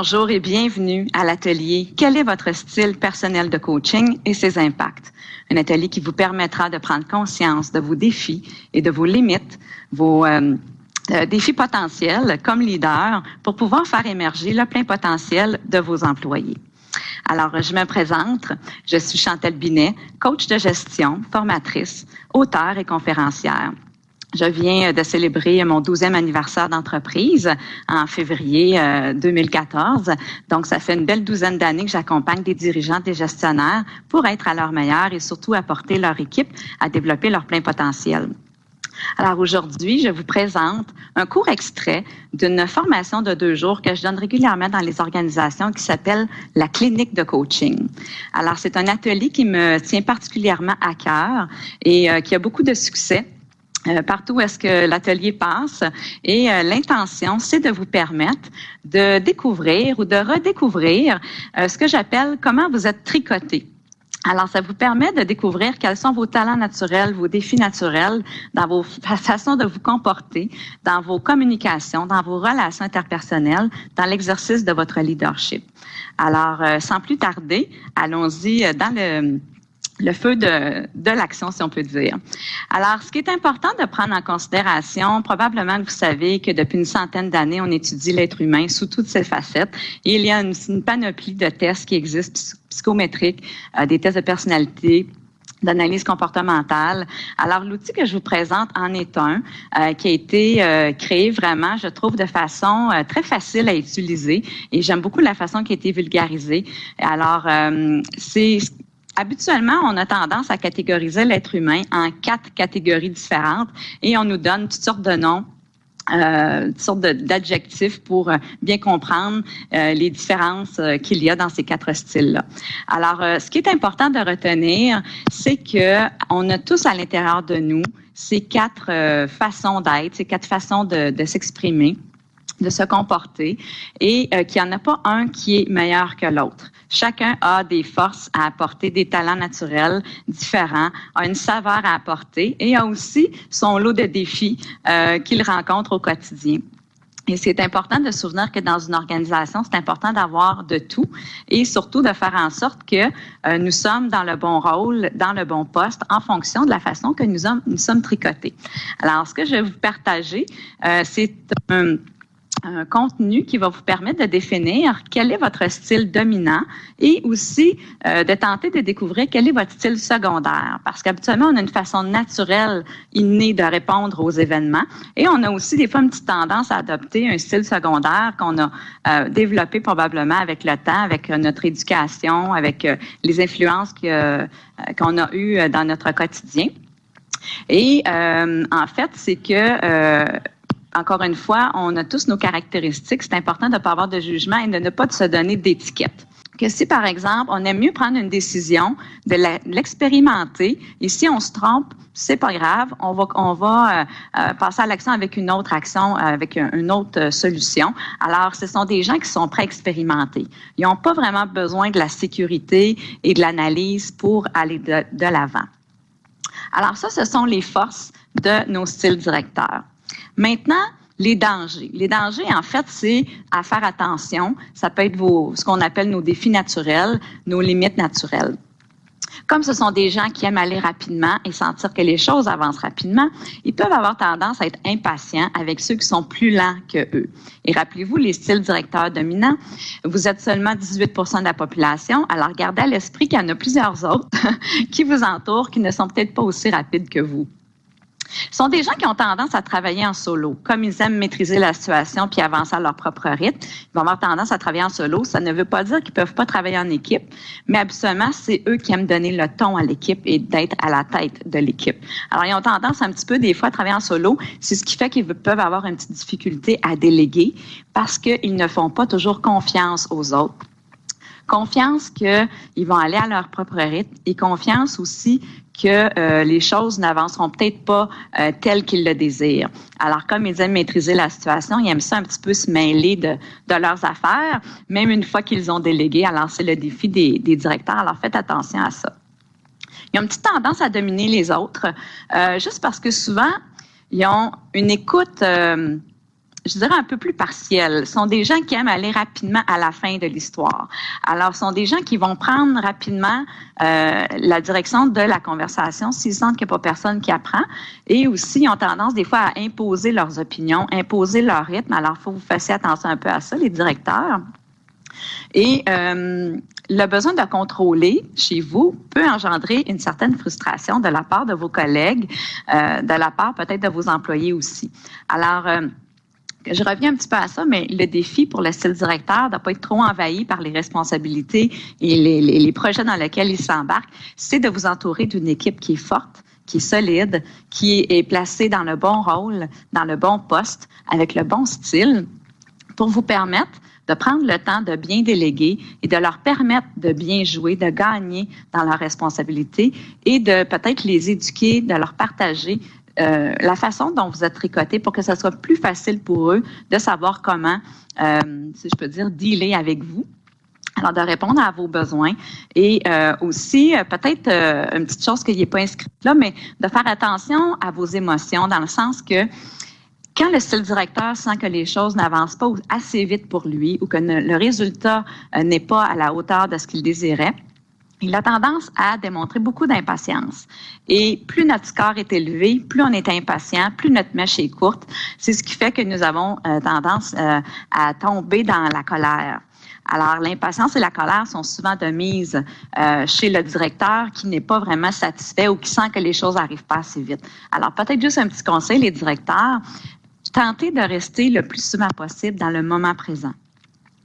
Bonjour et bienvenue à l'atelier « Quel est votre style personnel de coaching et ses impacts ?» Un atelier qui vous permettra de prendre conscience de vos défis et de vos limites, vos défis potentiels comme leader pour pouvoir faire émerger le plein potentiel de vos employés. Alors, je me présente, je suis Chantal Binet, coach de gestion, formatrice, auteure et conférencière. Je viens de célébrer mon 12e anniversaire d'entreprise en février 2014. Donc, ça fait une belle douzaine d'années que j'accompagne des dirigeants, des gestionnaires pour être à leur meilleur et surtout apporter leur équipe à développer leur plein potentiel. Alors aujourd'hui, je vous présente un court extrait d'une formation de 2 jours que je donne régulièrement dans les organisations qui s'appelle la clinique de coaching. Alors, c'est un atelier qui me tient particulièrement à cœur et qui a beaucoup de succès. Partout où est-ce que l'atelier passe et l'intention, c'est de vous permettre de découvrir ou de redécouvrir ce que j'appelle comment vous êtes tricoté. Alors, ça vous permet de découvrir quels sont vos talents naturels, vos défis naturels dans vos façons de vous comporter, dans vos communications, dans vos relations interpersonnelles, dans l'exercice de votre leadership. Alors, sans plus tarder, allons-y dans le feu de l'action, si on peut dire. Alors, ce qui est important de prendre en considération, probablement que vous savez que depuis une centaine d'années, on étudie l'être humain sous toutes ses facettes. Et il y a une panoplie de tests qui existent, psychométriques, des tests de personnalité, d'analyse comportementale. Alors, l'outil que je vous présente en est un qui a été créé vraiment, je trouve, de façon très facile à utiliser. Et j'aime beaucoup la façon qui a été vulgarisée. Alors, habituellement, on a tendance à catégoriser l'être humain en 4 catégories différentes et on nous donne toutes sortes de noms, toutes sortes d'adjectifs pour bien comprendre les différences qu'il y a dans ces 4 styles-là. Alors, ce qui est important de retenir, c'est que on a tous à l'intérieur de nous ces 4 façons d'être, ces 4 façons de s'exprimer, de se comporter et qu'il n'y en a pas un qui est meilleur que l'autre. Chacun a des forces à apporter, des talents naturels différents, a une saveur à apporter et a aussi son lot de défis qu'il rencontre au quotidien. Et c'est important de se souvenir que dans une organisation, c'est important d'avoir de tout et surtout de faire en sorte que nous sommes dans le bon rôle, dans le bon poste, en fonction de la façon que nous sommes tricotés. Alors, ce que je vais vous partager, c'est un contenu qui va vous permettre de définir quel est votre style dominant et aussi de tenter de découvrir quel est votre style secondaire. Parce qu'habituellement, on a une façon naturelle, innée de répondre aux événements et on a aussi des fois une petite tendance à adopter un style secondaire qu'on a développé probablement avec le temps, avec notre éducation, avec les influences qu'on a eues dans notre quotidien. Et en fait, c'est que encore une fois, on a tous nos caractéristiques. C'est important de ne pas avoir de jugement et de ne pas se donner d'étiquette. Que si, par exemple, on aime mieux prendre une décision, de l'expérimenter, et si on se trompe, c'est pas grave, on va passer à l'action avec une autre action, avec une autre solution. Alors, ce sont des gens qui sont prêts à expérimenter. Ils n'ont pas vraiment besoin de la sécurité et de l'analyse pour aller de l'avant. Alors ça, ce sont les forces de nos styles directeurs. Maintenant, les dangers. Les dangers, en fait, c'est à faire attention. Ça peut être ce qu'on appelle nos défis naturels, nos limites naturelles. Comme ce sont des gens qui aiment aller rapidement et sentir que les choses avancent rapidement, ils peuvent avoir tendance à être impatients avec ceux qui sont plus lents que eux. Et rappelez-vous, les styles directeurs dominants, vous êtes seulement 18% de la population, alors gardez à l'esprit qu'il y en a plusieurs autres qui vous entourent, qui ne sont peut-être pas aussi rapides que vous. Ce sont des gens qui ont tendance à travailler en solo. Comme ils aiment maîtriser la situation puis avancer à leur propre rythme, ils vont avoir tendance à travailler en solo. Ça ne veut pas dire qu'ils ne peuvent pas travailler en équipe, mais habituellement, c'est eux qui aiment donner le ton à l'équipe et d'être à la tête de l'équipe. Alors, ils ont tendance un petit peu, des fois, à travailler en solo. C'est ce qui fait qu'ils peuvent avoir une petite difficulté à déléguer parce qu'ils ne font pas toujours confiance aux autres. Confiance qu'ils vont aller à leur propre rythme et confiance aussi que les choses n'avanceront peut-être pas telles qu'ils le désirent. Alors, comme ils aiment maîtriser la situation, ils aiment ça un petit peu se mêler de leurs affaires, même une fois qu'ils ont délégué. Alors, c'est le défi des directeurs. Alors, faites attention à ça. Ils ont une petite tendance à dominer les autres, juste parce que souvent, ils ont une écoute je dirais un peu plus partiels. Ce sont des gens qui aiment aller rapidement à la fin de l'histoire. Alors, ce sont des gens qui vont prendre rapidement la direction de la conversation s'ils sentent qu'il n'y a pas personne qui apprend. Et aussi, ils ont tendance des fois à imposer leurs opinions, imposer leur rythme. Alors, il faut que vous fassiez attention un peu à ça, les directeurs. Et le besoin de contrôler chez vous peut engendrer une certaine frustration de la part de vos collègues, de la part peut-être de vos employés aussi. Alors, je reviens un petit peu à ça, mais le défi pour le style directeur de ne pas être trop envahi par les responsabilités et les projets dans lesquels il s'embarque, c'est de vous entourer d'une équipe qui est forte, qui est solide, qui est placée dans le bon rôle, dans le bon poste, avec le bon style, pour vous permettre de prendre le temps de bien déléguer et de leur permettre de bien jouer, de gagner dans leurs responsabilités et de peut-être les éduquer, de leur partager la façon dont vous êtes tricoté pour que ce soit plus facile pour eux de savoir comment, si je peux dire, dealer avec vous. Alors, de répondre à vos besoins et aussi, peut-être une petite chose qui n'est pas inscrite là, mais de faire attention à vos émotions dans le sens que quand le style directeur sent que les choses n'avancent pas assez vite pour lui ou que le résultat n'est pas à la hauteur de ce qu'il désirait, il a tendance à démontrer beaucoup d'impatience. Et plus notre score est élevé, plus on est impatient, plus notre mèche est courte. C'est ce qui fait que nous avons tendance à tomber dans la colère. Alors, l'impatience et la colère sont souvent de mise chez le directeur qui n'est pas vraiment satisfait ou qui sent que les choses n'arrivent pas assez vite. Alors, peut-être juste un petit conseil, les directeurs, tentez de rester le plus souvent possible dans le moment présent.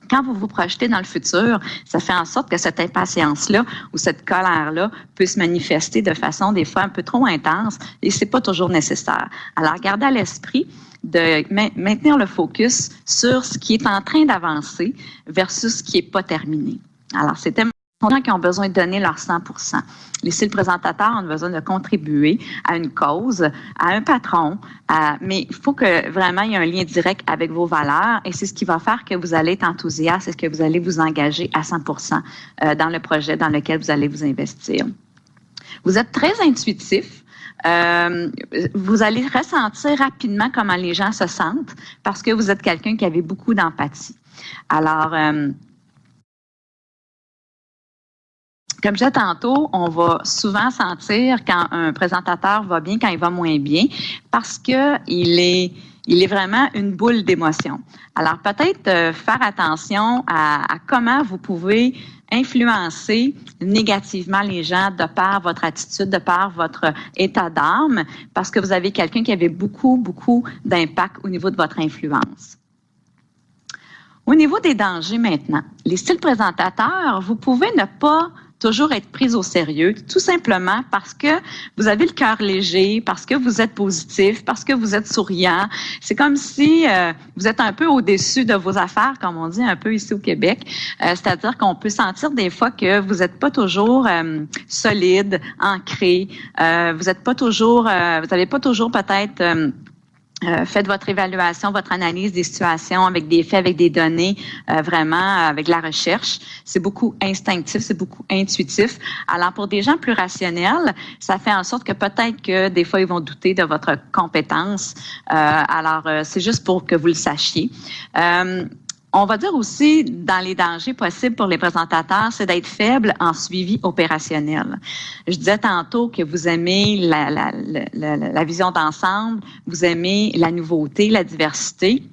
Quand vous vous projetez dans le futur, ça fait en sorte que cette impatience-là ou cette colère-là peut se manifester de façon des fois un peu trop intense et c'est pas toujours nécessaire. Alors, gardez à l'esprit de maintenir le focus sur ce qui est en train d'avancer versus ce qui n'est pas terminé. Alors, c'est tellement des gens qui ont besoin de donner leur 100%. Les styles présentateurs ont besoin de contribuer à une cause, à un patron, mais il faut que vraiment il y ait un lien direct avec vos valeurs et c'est ce qui va faire que vous allez être enthousiaste et que vous allez vous engager à 100% dans le projet dans lequel vous allez vous investir. Vous êtes très intuitif. Vous allez ressentir rapidement comment les gens se sentent parce que vous êtes quelqu'un qui avait beaucoup d'empathie. Alors, comme je disais tantôt, on va souvent sentir quand un présentateur va bien, quand il va moins bien, parce que il est vraiment une boule d'émotions. Alors, peut-être faire attention à comment vous pouvez influencer négativement les gens de par votre attitude, de par votre état d'âme, parce que vous avez quelqu'un qui avait beaucoup, beaucoup d'impact au niveau de votre influence. Au niveau des dangers maintenant, les styles présentateurs, vous pouvez ne pas toujours être pris au sérieux, tout simplement parce que vous avez le cœur léger, parce que vous êtes positif, parce que vous êtes souriant. C'est comme si vous êtes un peu au-dessus de vos affaires, comme on dit un peu ici au Québec. C'est-à-dire qu'on peut sentir des fois que vous n'êtes pas toujours solide, ancré. Vous n'êtes pas toujours, vous n'avez pas toujours peut-être faites votre évaluation, votre analyse des situations avec des faits, avec des données, vraiment avec la recherche. C'est beaucoup instinctif, c'est beaucoup intuitif. Alors, pour des gens plus rationnels, ça fait en sorte que peut-être que des fois, ils vont douter de votre compétence. C'est juste pour que vous le sachiez. On va dire aussi, dans les dangers possibles pour les présentateurs, c'est d'être faible en suivi opérationnel. Je disais tantôt que vous aimez la vision d'ensemble, vous aimez la nouveauté, la diversité.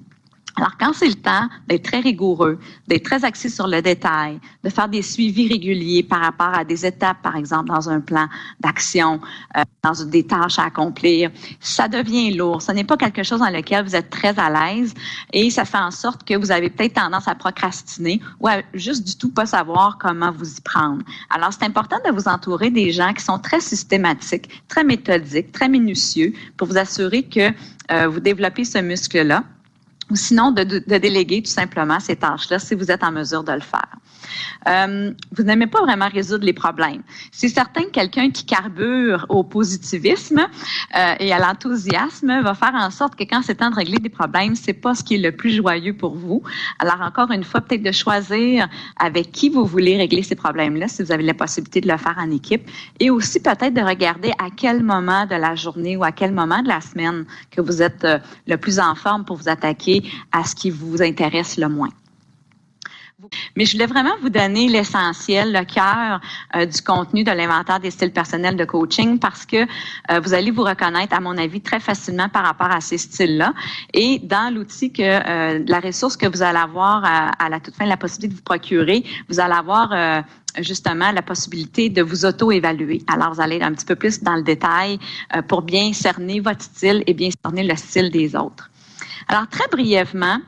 Alors, quand c'est le temps d'être très rigoureux, d'être très axé sur le détail, de faire des suivis réguliers par rapport à des étapes, par exemple, dans un plan d'action, dans des tâches à accomplir, ça devient lourd. Ce n'est pas quelque chose dans lequel vous êtes très à l'aise et ça fait en sorte que vous avez peut-être tendance à procrastiner ou à juste du tout pas savoir comment vous y prendre. Alors, c'est important de vous entourer des gens qui sont très systématiques, très méthodiques, très minutieux pour vous assurer que vous développez ce muscle-là. Ou sinon, de déléguer tout simplement ces tâches-là si vous êtes en mesure de le faire. Vous n'aimez pas vraiment résoudre les problèmes. C'est certain que quelqu'un qui carbure au positivisme et à l'enthousiasme va faire en sorte que quand c'est temps de régler des problèmes, c'est pas ce qui est le plus joyeux pour vous. Alors, encore une fois, peut-être de choisir avec qui vous voulez régler ces problèmes-là, si vous avez la possibilité de le faire en équipe. Et aussi, peut-être de regarder à quel moment de la journée ou à quel moment de la semaine que vous êtes le plus en forme pour vous attaquer lié à ce qui vous intéresse le moins. Mais je voulais vraiment vous donner l'essentiel, le cœur du contenu de l'inventaire des styles personnels de coaching parce que vous allez vous reconnaître, à mon avis, très facilement par rapport à ces styles-là. Et dans l'outil la ressource que vous allez avoir à la toute fin, la possibilité de vous procurer, vous allez avoir justement la possibilité de vous auto-évaluer. Alors, vous allez un petit peu plus dans le détail pour bien cerner votre style et bien cerner le style des autres. Alors, très brièvement,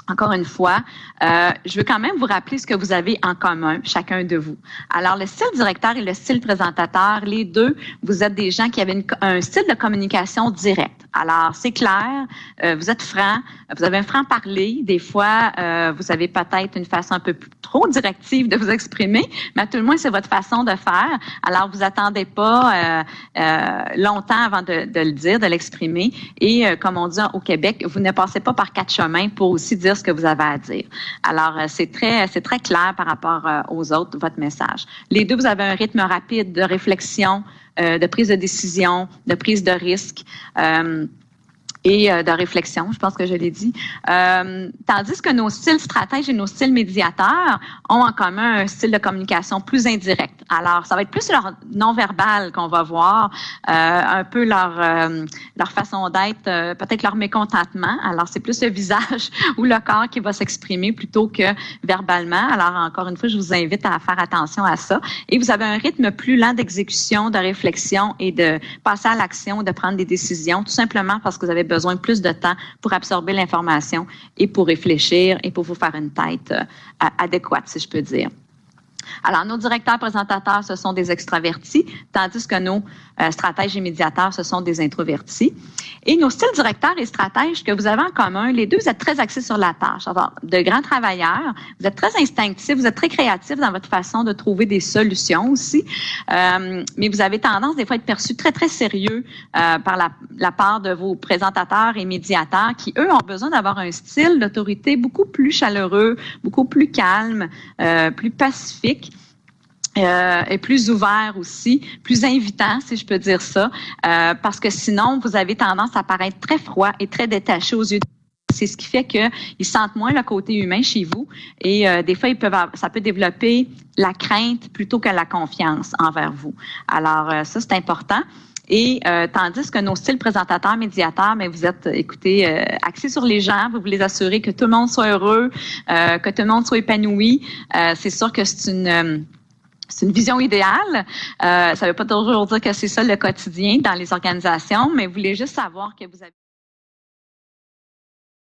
encore une fois, je veux quand même vous rappeler ce que vous avez en commun, chacun de vous. Alors, le style directeur et le style présentateur, les deux, vous êtes des gens qui avaient un style de communication direct. Alors, c'est clair, vous êtes franc, vous avez un franc-parler. Des fois, vous avez peut-être une façon un peu trop directive de vous exprimer, mais à tout le moins, c'est votre façon de faire. Alors, vous attendez pas longtemps avant de le dire, de l'exprimer. Et comme on dit au Québec, vous ne passez pas par 4 chemins pour aussi dire ce que vous avez à dire. Alors, c'est très clair par rapport aux autres, votre message. Les deux, vous avez un rythme rapide de réflexion, de prise de décision, de prise de risque. Et de réflexion, je pense que je l'ai dit. Tandis que nos styles stratèges et nos styles médiateurs ont en commun un style de communication plus indirect. Alors, ça va être plus leur non-verbal qu'on va voir, un peu leur façon d'être, peut-être leur mécontentement. Alors, c'est plus le visage ou le corps qui va s'exprimer plutôt que verbalement. Alors, encore une fois, je vous invite à faire attention à ça. Et vous avez un rythme plus lent d'exécution, de réflexion et de passer à l'action, de prendre des décisions, tout simplement parce que vous avez besoin de plus de temps pour absorber l'information et pour réfléchir et pour vous faire une tête adéquate, si je peux dire. Alors, nos directeurs présentateurs, ce sont des extravertis, tandis que nos stratèges et médiateurs, ce sont des introvertis. Et nos styles directeurs et stratèges que vous avez en commun, les deux, vous êtes très axés sur la tâche. Alors, de grands travailleurs, vous êtes très instinctifs, vous êtes très créatifs dans votre façon de trouver des solutions aussi. Mais vous avez tendance, des fois, à être perçus très, très sérieux par la part de vos présentateurs et médiateurs qui, eux, ont besoin d'avoir un style d'autorité beaucoup plus chaleureux, beaucoup plus calme, plus pacifique. Et plus ouvert aussi, plus invitant, si je peux dire ça, parce que sinon, vous avez tendance à paraître très froid et très détaché aux yeux. C'est ce qui fait qu'ils sentent moins le côté humain chez vous et des fois, ça peut développer la crainte plutôt que la confiance envers vous. Alors, ça, c'est important. Et tandis que nos styles présentateurs, médiateurs, mais vous êtes, écoutez, axés sur les gens, vous voulez assurer que tout le monde soit heureux, que tout le monde soit épanoui. C'est sûr que c'est une vision idéale. Ça ne veut pas toujours dire que c'est ça le quotidien dans les organisations, mais vous voulez juste savoir que vous avez